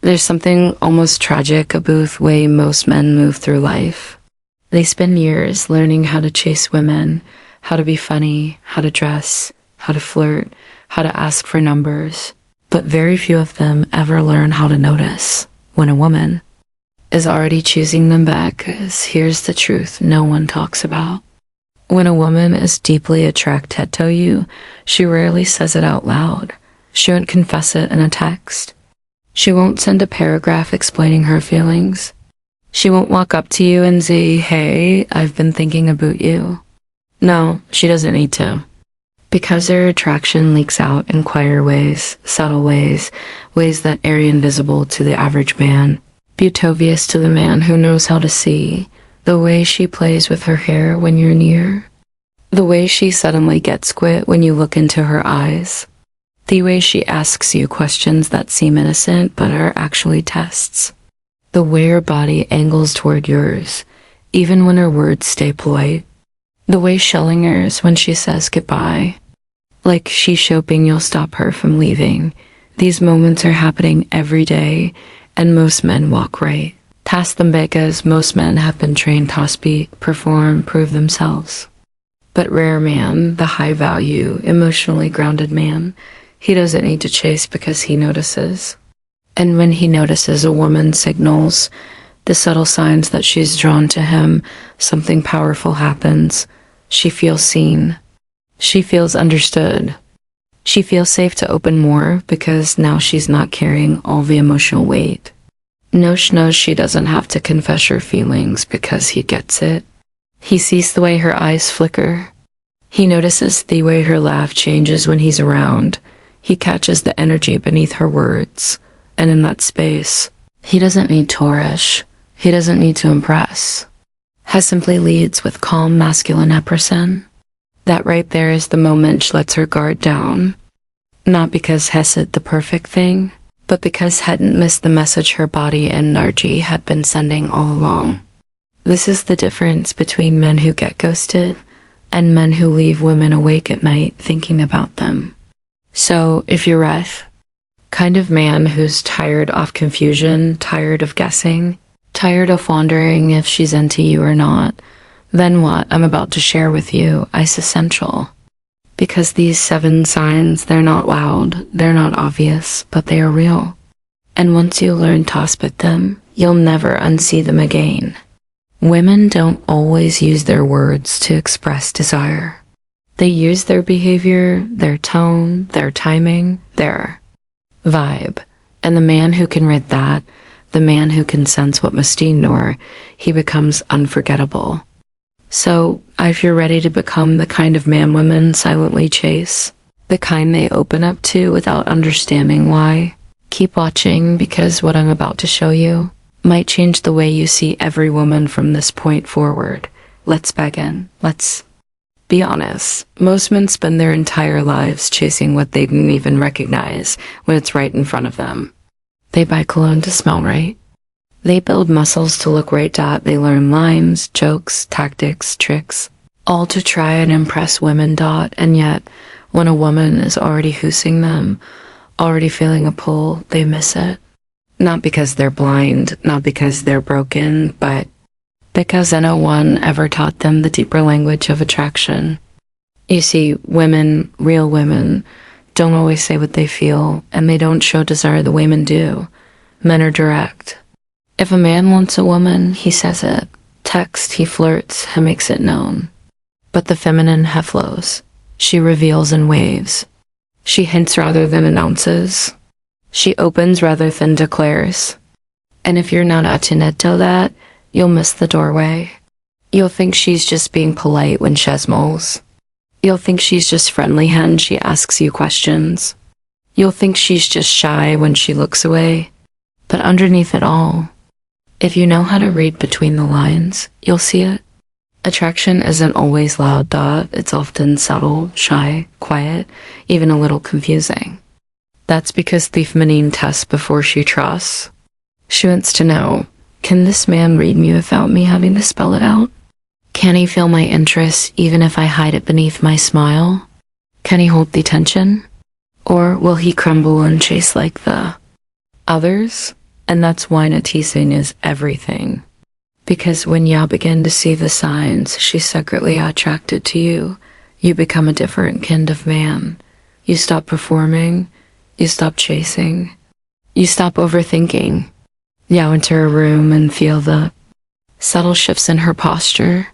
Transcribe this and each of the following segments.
There's something almost tragic about the way most men move through life. They spend years learning how to chase women, how to be funny, how to dress, how to flirt, how to ask for numbers. But very few of them ever learn how to notice when a woman is already choosing them back, 'cause here's the truth no one talks about. When a woman is deeply attracted to you, she rarely says it out loud. She won't confess it in a text. She won't send a paragraph explaining her feelings. She won't walk up to you and say, "Hey, I've been thinking about you." No, she doesn't need to. Because their attraction leaks out in quieter ways, subtle ways, ways that are invisible to the average man, but obvious to the man who knows how to see. The way she plays with her hair when you're near. The way she suddenly gets quit when you look into her eyes. The way she asks you questions that seem innocent but are actually tests. The way her body angles toward yours, even when her words stay polite. The way she lingers when she says goodbye. Like she's hoping you'll stop her from leaving. These moments are happening every day, and most men walk right past them because most men have been trained to speak, perform, prove themselves. But rare man, the high-value, emotionally grounded man, he doesn't need to chase because he notices. And when he notices a woman signals the subtle signs that she's drawn to him, something powerful happens. She feels seen. She feels understood. She feels safe to open more because now she's not carrying all the emotional weight. No, she knows she doesn't have to confess her feelings because he gets it. He sees the way her eyes flicker. He notices the way her laugh changes when he's around. He catches the energy beneath her words. And in that space, he doesn't need to rush. He doesn't need to impress. Has simply leads with calm masculine epperson. That right there is the moment she lets her guard down. Not because Hesed the perfect thing, but because hadn't missed the message her body and energy had been sending all along. This is the difference between men who get ghosted and men who leave women awake at night thinking about them. So, if you're Ref, kind of man who's tired of confusion, tired of guessing, tired of wondering if she's into you or not, then what I'm about to share with you is essential. Because these 7 signs, they're not loud, they're not obvious, but they are real. And once you learn to spot them, you'll never unsee them again. Women don't always use their words to express desire. They use their behavior, their tone, their timing, their vibe. And the man who can read that, the man who can sense what must ignore, he becomes unforgettable. So, if you're ready to become the kind of man women silently chase, the kind they open up to without understanding why, keep watching because what I'm about to show you might change the way you see every woman from this point forward. Let's begin. Let's be honest. Most men spend their entire lives chasing what they didn't even recognize when it's right in front of them. They buy cologne to smell right. They build muscles to look right. They learn lines, jokes, tactics, tricks, all to try and impress women. And yet, when a woman is already hoosing them, already feeling a pull, they miss it. Not because they're blind, not because they're broken, but because no one ever taught them the deeper language of attraction. You see, women, real women, don't always say what they feel, and they don't show desire the way men do. Men are direct. If a man wants a woman, he says it. Text, he flirts, he makes it known. But the feminine flows. She reveals in waves. She hints rather than announces. She opens rather than declares. And if you're not attuned to that, you'll miss the doorway. You'll think she's just being polite when she smiles. You'll think she's just friendly when she asks you questions. You'll think she's just shy when she looks away. But underneath it all, if you know how to read between the lines, you'll see it. Attraction isn't always loud. It's often subtle, shy, quiet, even a little confusing. That's because the feminine tests before she trusts. She wants to know, can this man read me without me having to spell it out? Can he feel my interest even if I hide it beneath my smile? Can he hold the tension? Or will he crumble and chase like the others? And that's why noticing is everything. Because when you begin to see the signs she's secretly attracted to you, you become a different kind of man. You stop performing, you stop chasing, you stop overthinking. You enter a room and feel the subtle shifts in her posture.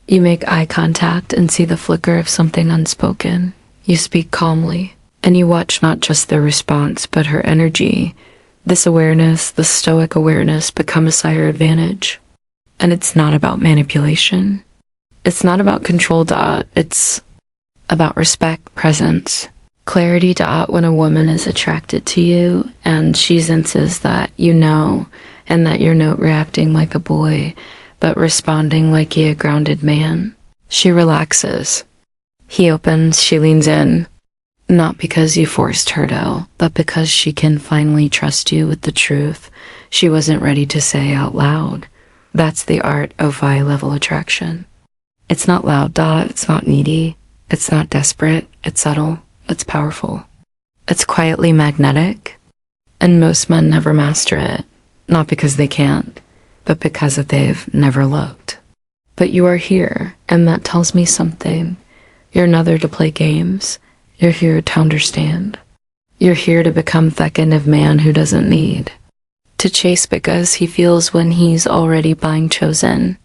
You make eye contact and see the flicker of something unspoken. You speak calmly, and you watch not just their response, but her energy. This awareness, the stoic awareness, becomes higher advantage. And it's not about manipulation. It's not about control. It's about respect, presence, clarity. When a woman is attracted to you and she senses that you know, and that you're not reacting like a boy, but responding like a grounded man, she relaxes. He opens, she leans in, not because you forced her to, but because she can finally trust you with the truth she wasn't ready to say out loud. That's the art of high-level attraction. It's not loud. It's not needy. It's not desperate. It's subtle. It's powerful. It's quietly magnetic. And most men never master it. Not because they can't, but because they've never looked. But you are here, and that tells me something. You're not there to play games. You're here to understand. You're here to become that kind of man who doesn't need to chase because he feels when he's already being chosen.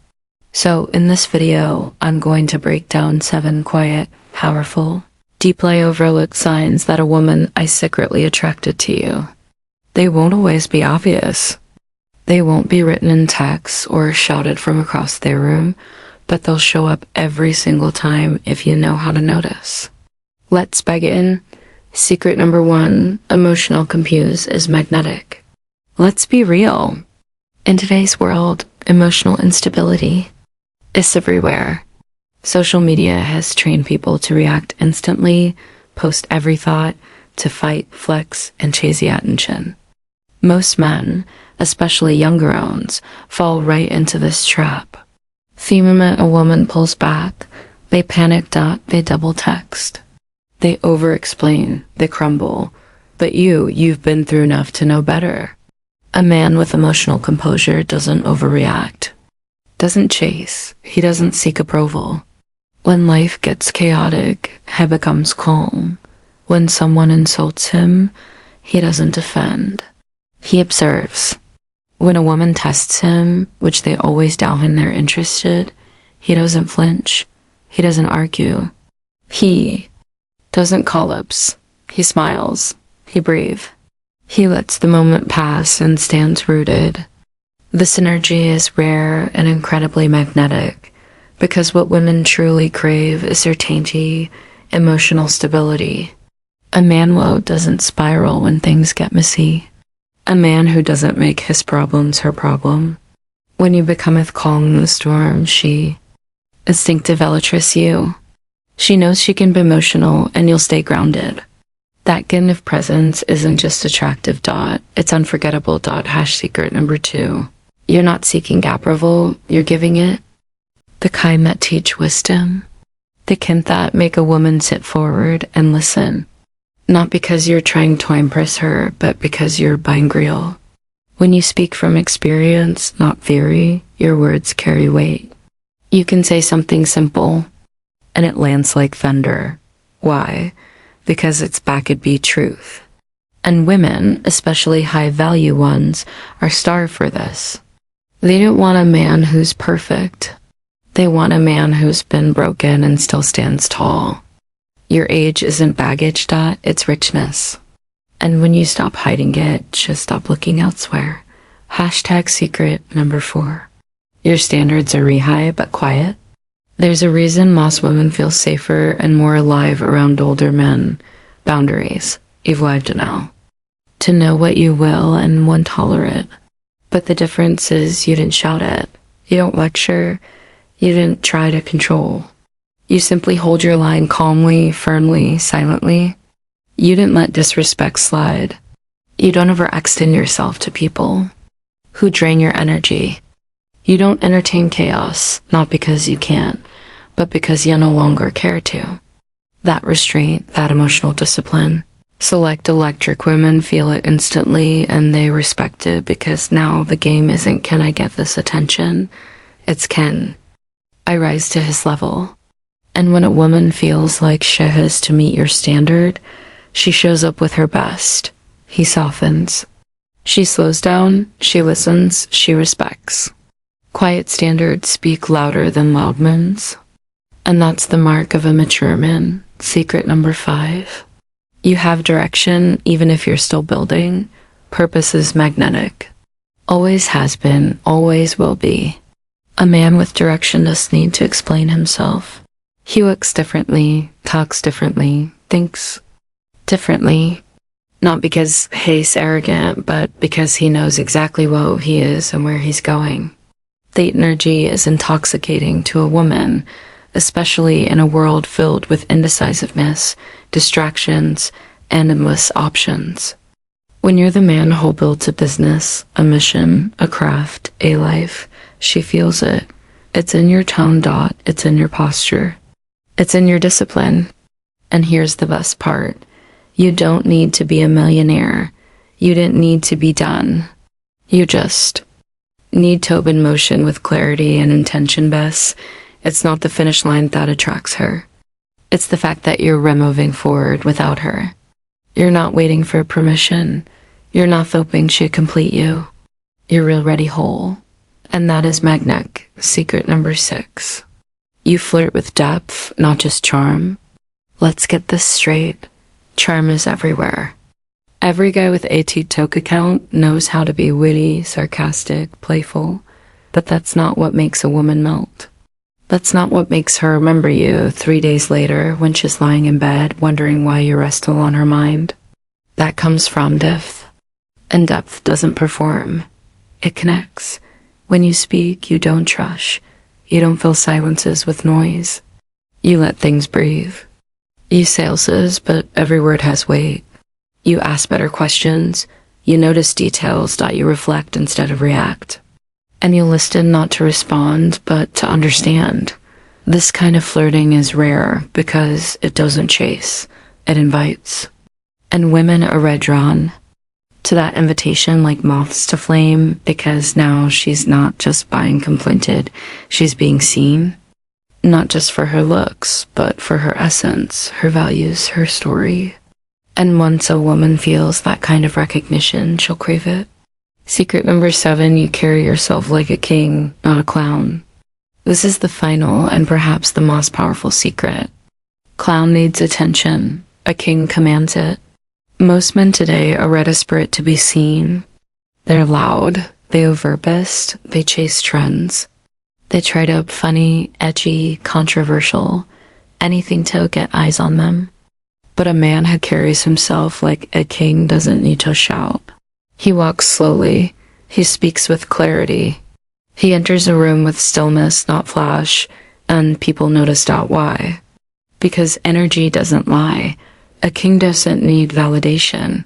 So in this video, I'm going to break down 7 quiet, powerful, deeply overlooked signs that a woman is secretly attracted to you. They won't always be obvious. They won't be written in text or shouted from across their room, but they'll show up every single time if you know how to notice. Let's begin. Secret number 1, emotional compose is magnetic. Let's be real. In today's world, emotional instability is everywhere. Social media has trained people to react instantly, post every thought, to fight, flex, and chase the attention. Most men, especially younger ones, fall right into this trap. The moment a woman pulls back, they panic. They double text. They over-explain. They crumble. But you've been through enough to know better. A man with emotional composure doesn't overreact, doesn't chase, he doesn't seek approval. When life gets chaotic, he becomes calm. When someone insults him, he doesn't defend. He observes. When a woman tests him, which they always doubt when they're interested, he doesn't flinch. He doesn't argue. He doesn't collapse. He smiles. He breathes. He lets the moment pass and stands rooted. This energy is rare and incredibly magnetic, because what women truly crave is certainty, emotional stability. A man who doesn't spiral when things get messy. A man who doesn't make his problems her problem. When you becometh calm in the storm, she instinctively trusts you. She knows she can be emotional and you'll stay grounded. That kind of presence isn't just attractive. It's unforgettable. Secret number 2. You're not seeking approval, you're giving it. The kind that teach wisdom. The kind that make a woman sit forward and listen. Not because you're trying to impress her, but because you're being real. When you speak from experience, not theory, your words carry weight. You can say something simple, and it lands like thunder. Why? Because it's backed by truth. And women, especially high-value ones, are starved for this. They don't want a man who's perfect. They want a man who's been broken and still stands tall. Your age isn't baggage. It's richness. And when you stop hiding it, just stop looking elsewhere. Secret number 4. Your standards are high but quiet. There's a reason most women feel safer and more alive around older men. Boundaries. Evolved now. To know what you will and won't tolerate. But the difference is you didn't shout it. You don't lecture. You didn't try to control. You simply hold your line calmly, firmly, silently. You didn't let disrespect slide. You don't overextend yourself to people who drain your energy. You don't entertain chaos, not because you can't, but because you no longer care to. That restraint, that emotional discipline, Select electric women feel it instantly and they respect it because now the game isn't can I get this attention? It's can I rise to his level? And when a woman feels like she has to meet your standard, she shows up with her best. He softens. She slows down, she listens, she respects. Quiet standards speak louder than loud men's. And that's the mark of a mature man. Secret number 5. You have direction even if you're still building. Purpose is magnetic. Always has been, always will be. A man with direction doesn't need to explain himself. He looks differently, talks differently, thinks differently. Not because he's arrogant, but because he knows exactly what he is and where he's going. The energy is intoxicating to a woman, especially in a world filled with indecisiveness, distractions, and endless options. When you're the man who builds a business, a mission, a craft, a life, she feels it. It's in your tone. It's in your posture. It's in your discipline. And here's the best part. You don't need to be a millionaire. You didn't need to be done. You just need to open motion with clarity and intention, Bess. It's not the finish line that attracts her. It's the fact that you're moving forward without her. You're not waiting for permission. You're not hoping she'll complete you. You're already whole. And that is magnetic. Secret number 6. You flirt with depth, not just charm. Let's get this straight. Charm is everywhere. Every guy with a TikTok account knows how to be witty, sarcastic, playful, but that's not what makes a woman melt. That's not what makes her remember you 3 days later when she's lying in bed wondering why you're still on her mind. That comes from depth. And depth doesn't perform. It connects. When you speak, you don't rush. You don't fill silences with noise. You let things breathe. You say else's, but every word has weight. You ask better questions. You notice details that you reflect instead of react. And you listen not to respond, but to understand. This kind of flirting is rare because it doesn't chase. It invites. And women are drawn to that invitation like moths to flame because now she's not just being completed. She's being seen. Not just for her looks, but for her essence, her values, her story. And once a woman feels that kind of recognition, she'll crave it. Secret number 7, you carry yourself like a king, not a clown. This is the final and perhaps the most powerful secret. Clown needs attention. A king commands it. Most men today are desperate to be seen. They're loud. They overbest. They chase trends. They try to be funny, edgy, controversial, anything to get eyes on them. But a man who carries himself like a king doesn't need to shout. He walks slowly. He speaks with clarity. He enters a room with stillness, not flash, and people notice why. Because energy doesn't lie. A king doesn't need validation.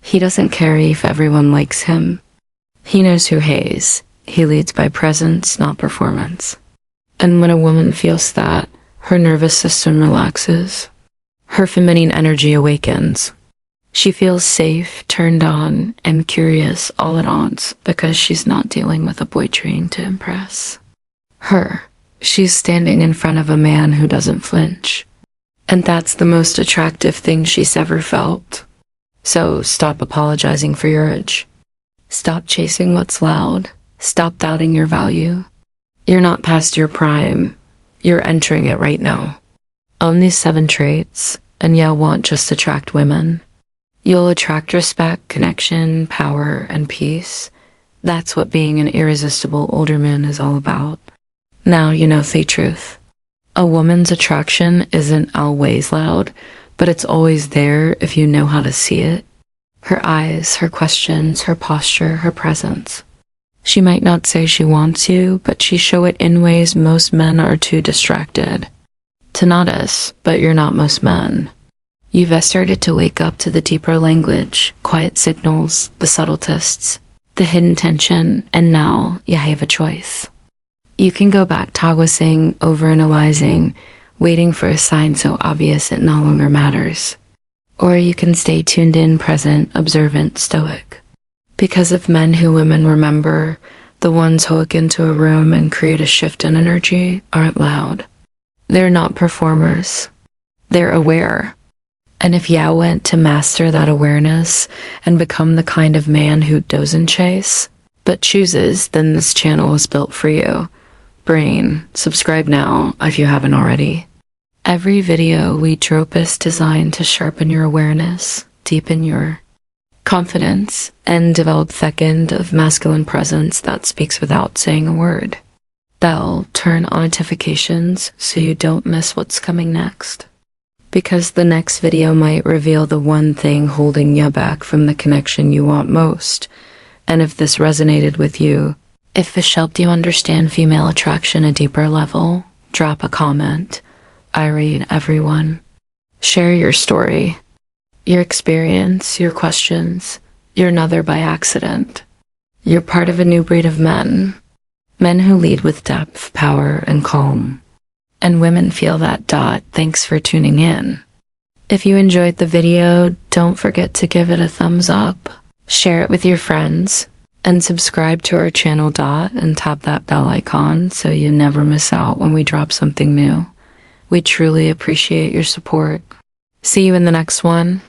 He doesn't care if everyone likes him. He knows who he is. He leads by presence, not performance. And when a woman feels that, her nervous system relaxes. Her feminine energy awakens. She feels safe, turned on, and curious all at once because she's not dealing with a boy trying to impress her. She's standing in front of a man who doesn't flinch. And that's the most attractive thing she's ever felt. So stop apologizing for your urge. Stop chasing what's loud. Stop doubting your value. You're not past your prime. You're entering it right now. Own these 7 traits, and you'll won't just attract women. You'll attract respect, connection, power, and peace. That's what being an irresistible older man is all about. Now you know the truth. A woman's attraction isn't always loud, but it's always there if you know how to see it. Her eyes, her questions, her posture, her presence. She might not say she wants you, but she show it in ways most men are too distracted to notice, but you're not most men. You've started to wake up to the deeper language, quiet signals, the subtle tests, the hidden tension, and now you have a choice. You can go back toggling, overanalyzing, waiting for a sign so obvious it no longer matters. or you can stay tuned in, present, observant, stoic. Because of men who women remember, the ones who look into a room and create a shift in energy aren't loud. They're not performers. They're aware. And if Yao went to master that awareness and become the kind of man who doesn't chase, but chooses, then this channel is built for you. Brain, subscribe now if you haven't already. Every video we drop is designed to sharpen your awareness, deepen your confidence, and develop second of masculine presence that speaks without saying a word. Bell, turn on notifications so you don't miss what's coming next. Because the next video might reveal the one thing holding you back from the connection you want most. And if this resonated with you, if this helped you understand female attraction a deeper level, drop a comment. I read everyone. Share your story, your experience, your questions. You're another by accident. You're part of a new breed of men. Men who lead with depth, power, and calm. And women feel that. Thanks for tuning in. If you enjoyed the video, don't forget to give it a thumbs up, share it with your friends, and subscribe to our channel. And tap that bell icon so you never miss out when we drop something new. We truly appreciate your support. See you in the next one.